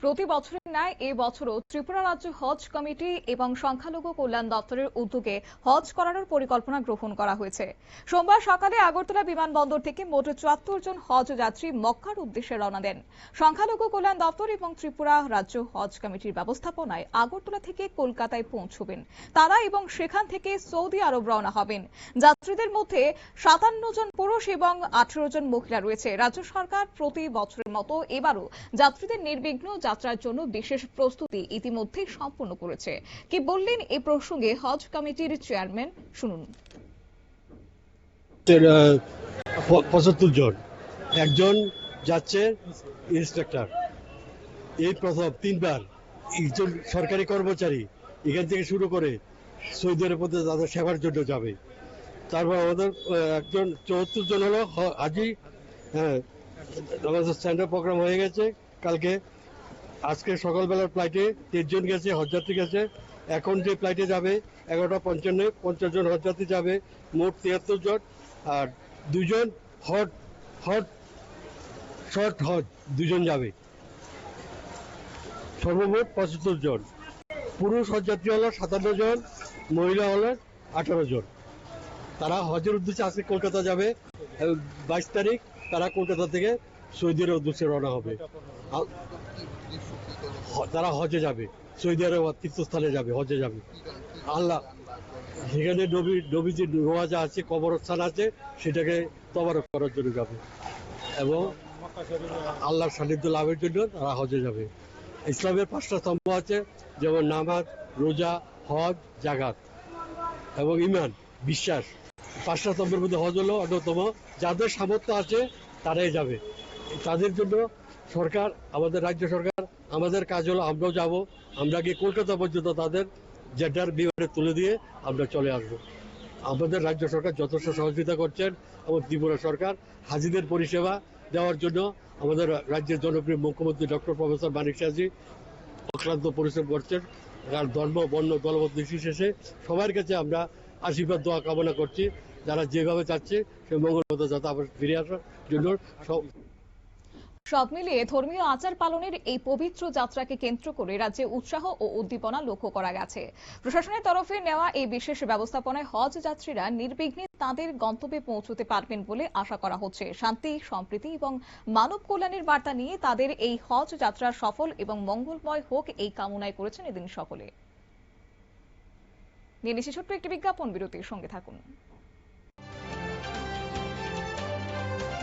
প্রতি বছরের ন্যায় এই বছরও ত্রিপুরা রাজ্য হজ কমিটি এবং সংখ্যালঘু কল্যাণ দপ্তরের উদ্যোগে হজ করানোর পরিকল্পনা গ্রহণ করা হয়েছে। সোমবার সকালে আগরতলা বিমানবন্দর থেকে মোট ৭৪ জন হজ যাত্রী মক্কার উদ্দেশ্যে রওনা দেন। সংখ্যালঘু কল্যাণ দপ্তর এবং ত্রিপুরা রাজ্য হজ কমিটির ব্যবস্থাপনায় আগরতলা থেকে কলকাতায় পৌঁছবেন তারা এবং সেখান থেকে সৌদি আরব রওনা হবেন। যাত্রীদের মধ্যে ৫৭ জন পুরুষ এবং ১৮ জন মহিলা রয়েছে। রাজ্য সরকার প্রতি বছরের মতো এবারও যাত্রীদের নির্বিঘ্ন যাত্রার জন্য বিশেষ প্রস্তুতি ইতিমধ্যে সম্পন্ন করেছে। কি বললেন এই প্রসঙ্গে হজ কমিটির চেয়ারম্যান, শুনুন। ৭৫ জন, একজন যাচ্ছে ইন্সট্রাক্টর। এই প্রথম তিনবার একজন সরকারি কর্মচারী এখান থেকে শুরু করে সৌদি আরব পর্যন্ত তাদের সেবার জন্য যাবে। তারপর আমাদের একজন ৭৪ জন হলো হাজি। আমাদের স্ট্যান্ডার্ড প্রোগ্রাম হয়ে গেছে। কালকে আজকে সকালবেলার ফ্লাইটে ৩০ জন গেছে, হজযাত্রী গেছে। এখন যে ফ্লাইটে যাবে ১১:৫৫ 50 জন হজযাত্রী যাবে, মোট ৭৩ জন। আর দুজন শর্ট হজ দুজন যাবে, সর্বমোট ৭৫ জন। পুরুষ হজযাত্রী হলো ৫৭ জন, মহিলা হলো ১৮ জন। তারা হজের উদ্দেশ্যে আজকে কলকাতা যাবে। ২২ তারিখ তারা কলকাতা থেকে সৌদি আরবের উদ্দেশ্যে রওনা হবে। তারা হজে যাবে, সৌদি আরব তীর্থস্থানে যাবে, হজে যাবে। আল্লাহ সেখানে নবীজির রোয়াজা আছে, কবরস্থান আছে, সেটাকে তবারক করার জন্য যাবে এবং আল্লাহর সান্নিধ্য লাভের জন্য তারা হজে যাবে। ইসলামের ৫টা স্তম্ভ আছে, যেমন নামাজ, রোজা, হজ, জাকাত এবং ঈমান, বিশ্বাস। ৫টা স্তম্ভের মধ্যে হজ হলো অন্যতম। যাদের সামর্থ্য আছে তারাই যাবে। তাদের জন্য সরকার, আমাদের রাজ্য সরকার, আমাদের কাজ হলো আমরাও যাব, আমরা গিয়ে কলকাতা পর্যন্ত তাদের জেডার বিমানে তুলে দিয়ে আমরা চলে আসবো। আমাদের রাজ্য সরকার যথেষ্ট সহযোগিতা করছেন এবং ত্রিপুরা সরকার হাজিদের পরিষেবা দেওয়ার জন্য আমাদের রাজ্যের জনপ্রিয় মুখ্যমন্ত্রী ডক্টর প্রফেসর মানিক সাহাজি অক্লান্ত পরিশ্রম করছেন। আর ধর্ম, বর্ণ, দলমত নির্বিশেষে সবার কাছে আমরা আশীর্বাদ দোয়া কামনা করছি, যারা যেভাবে চাচ্ছে সে মঙ্গলমত যাতে আবার ফিরে আসার জন্য। সব মিলিয়ে ধর্মীয় আচার পালনের এই পবিত্র যাত্রাকে কেন্দ্র করে রাজ্যে উৎসাহ ও উদ্দীপনা লক্ষ্য করা গেছে। প্রশাসনের তরফে নেওয়া এই বিশেষ ব্যবস্থাপনায় হজ যাত্রীরা নির্বিঘ্নে তাদের গন্তব্যে পৌঁছতে পারবেন বলে আশা করা হচ্ছে। শান্তি, সম্প্রীতি এবং মানব কল্যাণের বার্তা নিয়ে তাদের এই হজ যাত্রা সফল এবং মঙ্গলময় হোক এই কামনায় করেছেন এদিন সকলে। নিয়ে নিচ্ছি ছোট্ট একটি বিজ্ঞাপন বিরতির সঙ্গে থাকুন।